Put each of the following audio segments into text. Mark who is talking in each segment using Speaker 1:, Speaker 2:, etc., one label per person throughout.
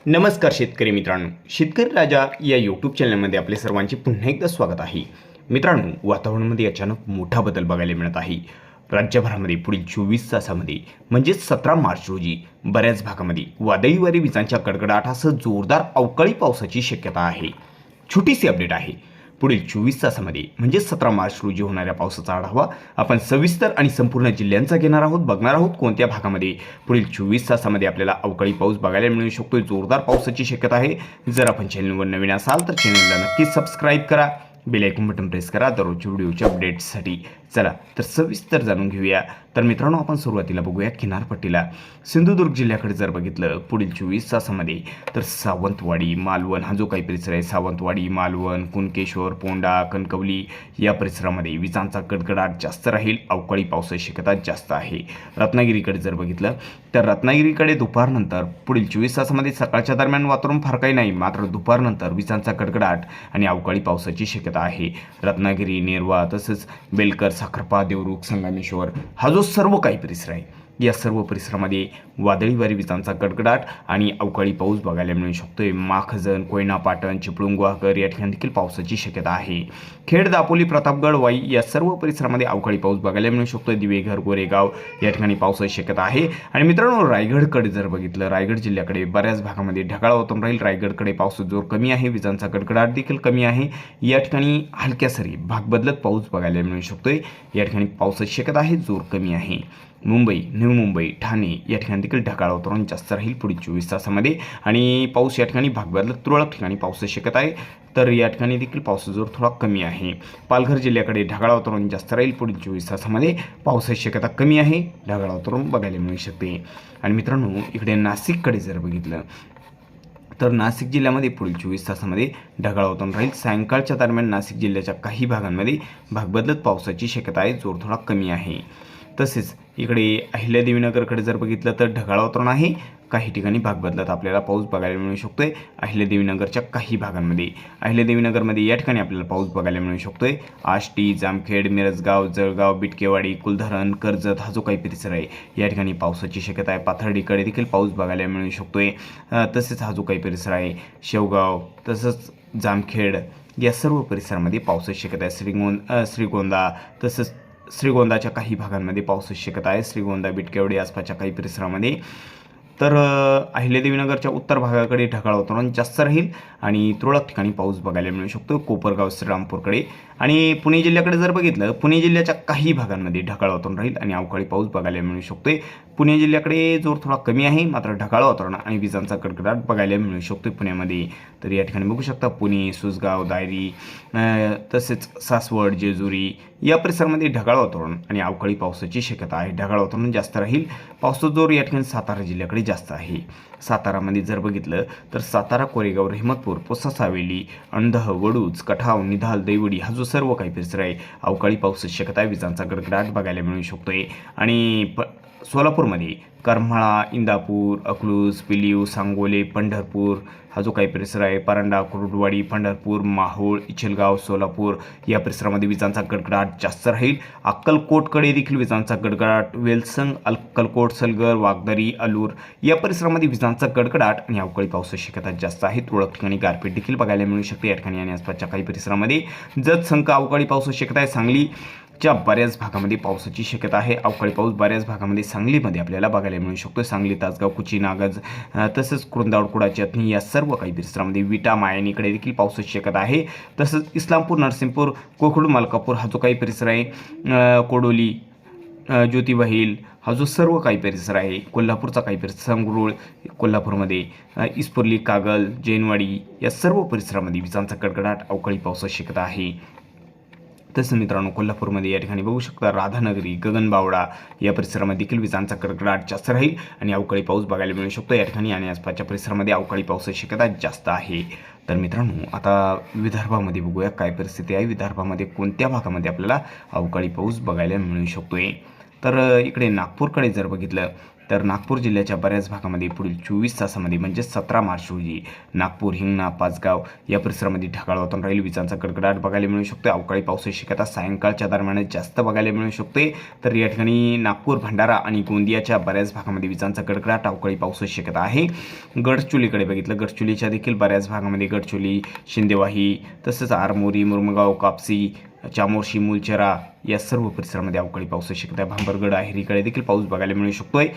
Speaker 1: नमस्कार शेतकरी मित्रांनो, शेतकरी राजा या यूट्यूब चॅनलमध्ये आपले सर्वांचे पुन्हा एकदा स्वागत आहे. मित्रांनो, वातावरणामध्ये अचानक मोठा बदल बघायला मिळत आहे. राज्यभरामध्ये पुढील 24 तासामध्ये म्हणजेच 17 मार्च रोजी बऱ्याच भागामध्ये वादळी वारे विजांच्या कडकडाटासह जोरदार अवकाळी पावसाची शक्यता आहे. छोटीशी अपडेट आहे. पुढील 24 तासामध्ये म्हणजे 17 मार्च रोजी होणाऱ्या पावसाचा आढावा आपण सविस्तर आणि संपूर्ण जिल्ह्यांचा घेणार आहोत. बघणार आहोत कोणत्या भागामध्ये पुढील 24 तासामध्ये आपल्याला अवकाळी पाऊस बघायला मिळू शकतो. जोरदार पावसाची शक्यता आहे. जर आपण चॅनलवर नवीन असाल तर चॅनलला नक्कीच सबस्क्राईब करा, बेल आयकॉन बटन प्रेस करा दररोजच्या व्हिडिओच्या अपडेट्ससाठी. चला तर सविस्तर जाणून घेऊया. तर मित्रांनो, आपण सुरुवातीला बघूया किनारपट्टीला. सिंधुदुर्ग जिल्ह्याकडे जर बघितलं पुढील 24 तासामध्ये तर सावंतवाडी, मालवण हा जो काही परिसर आहे, सावंतवाडी, मालवण, कुणकेश्वर, पोंडा, कणकवली या परिसरामध्ये विजांचा कडकडाट जास्त राहील. अवकाळी पावसाची शक्यता जास्त आहे. रत्नागिरीकडे जर बघितलं तर रत्नागिरीकडे दुपारनंतर पुढील 24 तासामध्ये सकाळच्या दरम्यान वातावरण फार काही नाही, मात्र दुपारनंतर विजांचा कडकडाट आणि अवकाळी पावसाची शक्यता आहे. रत्नागिरी, नेरवा तसंच बेलकर, साखरपा, देवरुख, संगमेश्वर हा जो सर्व काही परिसर आहे, या सर्व परिसरामध्ये वादळी वारे विजांचा कडकडाट आणि अवकाळी पाऊस बघायला मिळू शकतोय. माखजन, कोयना, पाटण, चिपळूण, गुहागर या ठिकाणी देखील पावसाची शक्यता आहे. खेड, दापोली, प्रतापगड, वाई या सर्व परिसरामध्ये अवकाळी पाऊस बघायला मिळू शकतोय. दिवेघर, गोरेगाव या ठिकाणी पावसाची शक्यता आहे. आणि मित्रांनो, रायगडकडे जर बघितलं, रायगड जिल्ह्याकडे बऱ्याच भागामध्ये ढगाळ वातावरण राहील. रायगडकडे पावसाचा जोर कमी आहे, विजांचा कडकडाट देखील कमी आहे. या ठिकाणी हलक्या सरी भाग बदलत पाऊस बघायला मिळू शकतोय. या ठिकाणी पावसाची शक्यता आहे, जोर कमी आहे. मुंबई, नवी मुंबई, ठाणे या ठिकाणी देखील ढगाळ वातावरण जास्त राहील पुढील 24 तासामध्ये. आणि पाऊस या ठिकाणी भाग बदलत तुरळक ठिकाणी पावसाची शक्यता आहे, तर या ठिकाणी देखील पावसाचा जोर थोडा कमी आहे. पालघर जिल्ह्याकडे ढगाळ वातावरण जास्त राहील पुढील 24 तासामध्ये. पावसाची शक्यता कमी आहे, ढगाळ वातावरण बघायला मिळू शकते. आणि मित्रांनो, इकडे नाशिककडे जर बघितलं तर नाशिक जिल्ह्यामध्ये पुढील 24 तासामध्ये ढगाळ वातावरण राहील. सायंकाळच्या दरम्यान नाशिक जिल्ह्याच्या काही भागांमध्ये भाग बदलत पावसाची शक्यता आहे, जोर थोडा कमी आहे. तसेच इकडे अहिल्यादेवीनगरकडे जर बघितलं तर ढगाळ वातावरण आहे, काही ठिकाणी भाग बदलत आपल्याला पाऊस बघायला मिळू शकतोय. अहिल्यादेवीनगरच्या काही भागांमध्ये, अहिल्यादेवीनगरमध्ये या ठिकाणी आपल्याला पाऊस बघायला मिळू शकतोय. आष्टी, जामखेड, मिरजगाव, जळगाव, बिटकेवाडी, कुलधरण, कर्जत हा जो काही परिसर आहे, या ठिकाणी पावसाची शक्यता आहे. पाथर्डीकडे देखील पाऊस बघायला मिळू शकतोय. तसेच हा जो काही परिसर आहे, शेवगाव तसंच जामखेड या सर्व परिसरामध्ये पावसाची शक्यता आहे. श्रीगोंदा तसंच श्रीगोंदाच्या काही भागांमध्ये पावसाची शक्यता आहे. श्रीगोंदा, बिटकेवाडी आसपासच्या काही परिसरामध्ये. तर अहिल्यादेवीनगरच्या उत्तर भागाकडे ढगाळ वातावरण जास्त राहील आणि तुरळक ठिकाणी पाऊस बघायला मिळू शकतो. कोपरगाव, श्रीरामपूरकडे. आणि पुणे जिल्ह्याकडे जर बघितलं, पुणे जिल्ह्याच्या काही भागांमध्ये ढगाळ वातावरण राहील आणि अवकाळी पाऊस बघायला मिळू शकतोय. पुणे जिल्ह्याकडे जोर थोडा कमी आहे, मात्र ढगाळ वातावरण आणि विजांचा कडकडाट बघायला मिळू शकतोय पुण्यामध्ये. तर या ठिकाणी बघू शकता पुणे, सुसगाव, दायरी तसेच सासवड, जेजुरी या परिसरामध्ये ढगाळ वातावरण आणि अवकाळी पावसाची शक्यता आहे. ढगाळ वातावरण जास्त राहील. पावसाचा जोर या ठिकाणी सातारा जिल्ह्याकडे जास्त आहे. सातारामध्ये जर बघितलं तर सातारा, कोरेगाव, रहमतपूर, पुसद, सावेली, अंधह, वडूज, कठाव, निधाल, दैवडी हा जो सर्व काही परिसर आहे, अवकाळी पावसाची शक्यता आहे. विजांचा कडकडाट बघायला मिळू शकतोय. आणि सोलापूरमध्ये करमाळा, इंदापूर, अकलूज, पिलीव, सांगोले, पंढरपूर हा जो काही परिसर आहे, परांडा, कुर्डुवाडी, पंढरपूर, माहूळ, इचलगाव, सोलापूर या परिसरामध्ये विजांचा कडकडाट जास्त राहील. अक्कलकोटकडे देखील विजांचा कडकडाट. वेलसंग, अक्कलकोट, सलगर, वागदरी, अलूर या परिसरामध्ये विजांचा कडकडाट आणि अवकाळी पावसाची शक्यता जास्त आहे. तुरळक ठिकाणी गारपीट देखील बघायला मिळू शकते या ठिकाणी आणि आसपासच्या काही परिसरामध्ये. जतसंख अवकाळी पावसाची शक्यता आहे. सांगलीच्या बऱ्याच भागामध्ये पावसाची शक्यता आहे. अवकाळी पाऊस बऱ्याच भागामध्ये सांगलीमध्ये आपल्याला बघायला मिळू शकतो. सांगली, तासगाव, कुची, नागज तसंच कुरुंदावड, कुडा, चटणी या सर्व काही परिसरामध्ये. विटा, मायानीकडे देखील पावसाची शक्यता आहे. तसंच इस्लामपूर, नरसिंहपूर, कोकण, मलकापूर हा जो काही परिसर आहे, कोडोली, ज्योतिबा हिल हा जो सर्व काही परिसर आहे, कोल्हापूरचा काही परिसर, संगरूळ कोल्हापूरमध्ये, इस्पुर्ली, कागल, जैनवाडी या सर्व परिसरामध्ये विजांचा कडकडाट, अवकाळी पावसाची शक्यता आहे. तसं मित्रांनो, कोल्हापूरमध्ये या ठिकाणी बघू शकता राधानगरी, गगनबावडा या परिसरामध्ये देखील विजांचा कडकडाट जास्त राहील आणि अवकाळी पाऊस बघायला मिळू शकतो या ठिकाणी आणि आसपासच्या परिसरामध्ये अवकाळी पावसाची शक्यता जास्त आहे. तर मित्रांनो, आता विदर्भामध्ये बघूया काय परिस्थिती आहे. विदर्भामध्ये कोणत्या भागामध्ये आपल्याला अवकाळी पाऊस बघायला मिळू शकतोय. तर इकडे नागपूरकडे जर बघितलं तर नागपूर जिल्ह्याच्या बऱ्याच भागामध्ये पुढील 24 तासामध्ये म्हणजे 17 मार्च रोजी नागपूर, हिंगणा, पाचगाव या परिसरामध्ये ढगाळ वातावरण राहील. विजांचा कडकडाट बघायला मिळू शकतो. अवकाळी पावसाची शक्यता सायंकाळच्या दरम्यान जास्त बघायला मिळू शकते. तर या ठिकाणी नागपूर, भंडारा आणि गोंदियाच्या बऱ्याच भागामध्ये विजांचा कडकडाट, अवकाळी पावसाची शक्यता आहे. गडचिरोलीकडे बघितलं, गडचिरोलीच्या देखील बऱ्याच भागामध्ये गडचिरोली, शिंदेवाही तसंच आरमोरी, मुरमगाव, कापसी, चामोर्शी, मुलचेरा या सर्व परिसरामध्ये अवकाळी पावसाची शक्यता आहे. भांबरगड, अहेरीकडे देखील पाऊस बघायला मिळू शकतोय.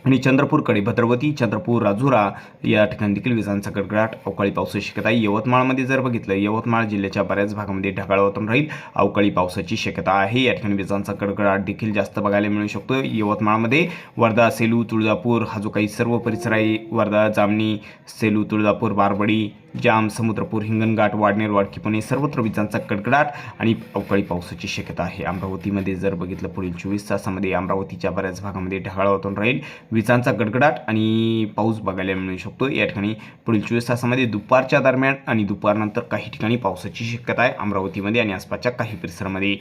Speaker 1: आणि चंद्रपूरकडे भद्रावती, चंद्रपूर, राजुरा या ठिकाणी देखील विजांचा कडकडाट, अवकाळी पावसाची शक्यता आहे. यवतमाळमध्ये जर बघितलं, यवतमाळ जिल्ह्याच्या बऱ्याच भागामध्ये ढगाळ वातावरण राहील. अवकाळी पावसाची शक्यता आहे. या ठिकाणी विजांचा कडकडाट देखील जास्त बघायला मिळू शकतो. यवतमाळमध्ये वर्धा, सेलू, तुळजापूर हा जो काही सर्व परिसर आहे, वर्धा, जामणी, सेलू, तुळजापूर, बारबडी, जाम, समुद्रपूर, हिंगणघाट, वाडनेर, वाडकीपणे सर्वत्र विजांचा कडकडाट आणि अवकाळी पावसाची शक्यता आहे. अमरावतीमध्ये जर बघितलं, पुढील 24 तासामध्ये अमरावतीच्या बऱ्याच भागामध्ये ढगाळ वातावरण राहील. विजांचा गडगडाट आणि पाऊस बघायला मिळू शकतो. या ठिकाणी पुढील 24 तासामध्ये दुपारच्या दरम्यान आणि दुपारनंतर काही ठिकाणी पावसाची शक्यता आहे अमरावतीमध्ये आणि आसपासच्या काही परिसरामध्ये.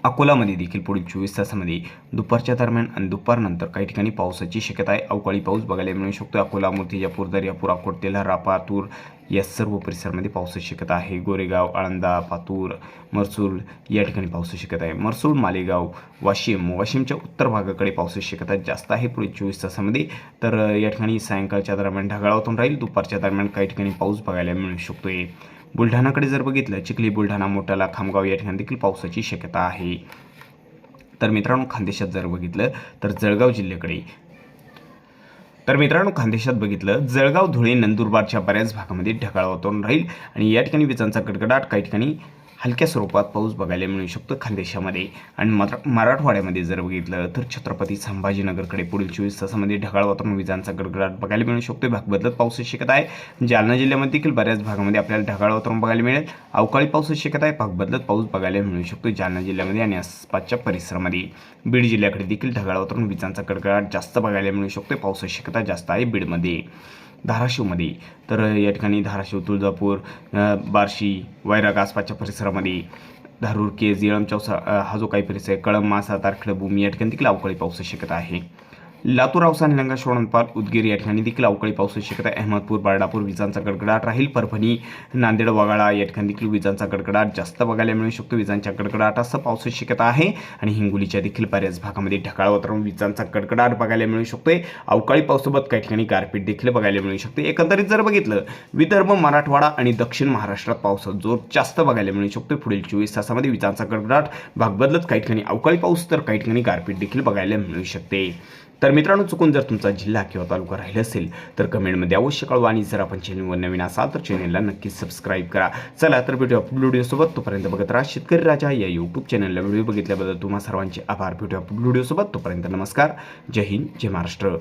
Speaker 1: अकोलामध्ये देखील पुढील 24 तासामध्ये दुपारच्या दरम्यान आणि दुपारनंतर काही ठिकाणी पावसाची शक्यता आहे. अवकाळी पाऊस बघायला मिळू शकतो. अकोला, मूर्तिजापूर, दर्यापूर, अकोट, तेल्हारा, पातूर या सर्व परिसरामध्ये पावसाची शक्यता आहे. गोरेगाव, आळंदा, पातूर, मरसूल या ठिकाणी पावसाची शक्यता आहे. मरसूल, मालेगाव, वाशिमच्या उत्तर भागाकडे पावसाची शक्यता जास्त आहे पुढील 24 तासामध्ये. तर या ठिकाणी सायंकाळच्या दरम्यान ढगाळ वातावरण राहील. दुपारच्या दरम्यान काही ठिकाणी पाऊस बघायला मिळू शकतोय. बुलढाणाकडे जर बघितलं, चिखली, बुलढाणा, मोटाला, खामगाव या ठिकाणी देखील पावसाची शक्यता आहे. तर मित्रांनो, खानदेशात जर बघितलं तर जळगाव जिल्ह्याकडे, खानदेशात बघितलं, जळगाव, धुळे, नंदुरबारच्या बऱ्याच भागामध्ये ढगाळ वातावरण राहील आणि या ठिकाणी विजांचा कडकडाट, काही ठिकाणी हलक्या स्वरूपात पाऊस बघायला मिळू शकतो खानदेशामध्ये. आणि मराठवाड्यामध्ये जर बघितलं तर छत्रपती संभाजीनगरकडे पुढील 24 तासामध्ये ढगाळ वातावरण, विजांचा कडकडाट बघायला मिळू शकतो. भाग बदलत पावसाची शक्यता आहे. जालना जिल्ह्यामध्ये देखील बऱ्याच भागामध्ये आपल्याला ढगाळ वातावरण बघायला मिळेल. अवकाळी पावसाची शक्यता आहे. भाग बदलत पाऊस बघायला मिळू शकतो जालना जिल्ह्यामध्ये आणि आसपासच्या परिसरामध्ये. बीड जिल्ह्याकडे देखील ढगाळ वातावरण, विजांचा कडकडाट जास्त बघायला मिळू शकतो. पावसाची शक्यता जास्त आहे बीडमध्ये. धाराशिवमध्ये तर या ठिकाणी धाराशिव, तुळजापूर, बार्शी, वैराग आसपासच्या परिसरामध्ये, धारूर, केज, येळंब, चौसा हा जो काही परिसर आहे, कळंब, मासा, तारखेडभूमी या ठिकाणी देखील अवकाळी पावसाची शक्यता आहे. लातूर, औसा, निलंगा, शोणनपाल, उदगीर या ठिकाणी देखील अवकाळी पावसाची शक्यता आहे. अहमदपूर, बाळापूर विजांचा कडकडाट राहील. परभणी, नांदेड, वगाळा या ठिकाणी देखील विजांचा कडकडाट जास्त बघायला मिळू शकतो. विजांच्या कडकडाटासह पावसाची शक्यता आहे. आणि हिंगोलीच्या देखील बऱ्याच भागामध्ये ढगाळ वातावरण, विजांचा कडकडाट बघायला मिळू शकतोय. अवकाळी पावसासोबत काही ठिकाणी गारपीट देखील बघायला मिळू शकते. एकंदरीत जर बघितलं, विदर्भ, मराठवाडा आणि दक्षिण महाराष्ट्रात पावसाचा जोर जास्त बघायला मिळू शकतो. पुढील 24 तासामध्ये विजांचा कडकडाट, भाग बदलत काही ठिकाणी अवकाळी पाऊस तर काही ठिकाणी गारपीट देखील बघायला मिळू शकते. तर मित्रांनो, चुकून जर तुमचा जिल्हा किंवा तालुका राहिला असेल तर कमेंटमध्ये अवश्य कळवा आणि जर आपण चॅनलवर नवीन असाल तर चॅनलला नक्कीच सबस्क्राईब करा. चला तर भेटूया व्हिडिओसोबत. तोपर्यंत बघत राहा शेतकरी राजा या यूट्यूब चॅनलला. व्हिडिओ बघितल्याबद्दल तुम्हा सर्वांचे आभार. भेटूया व्हिडिओसोबत. तोपर्यंत नमस्कार. जय हिंद, जय महाराष्ट्र.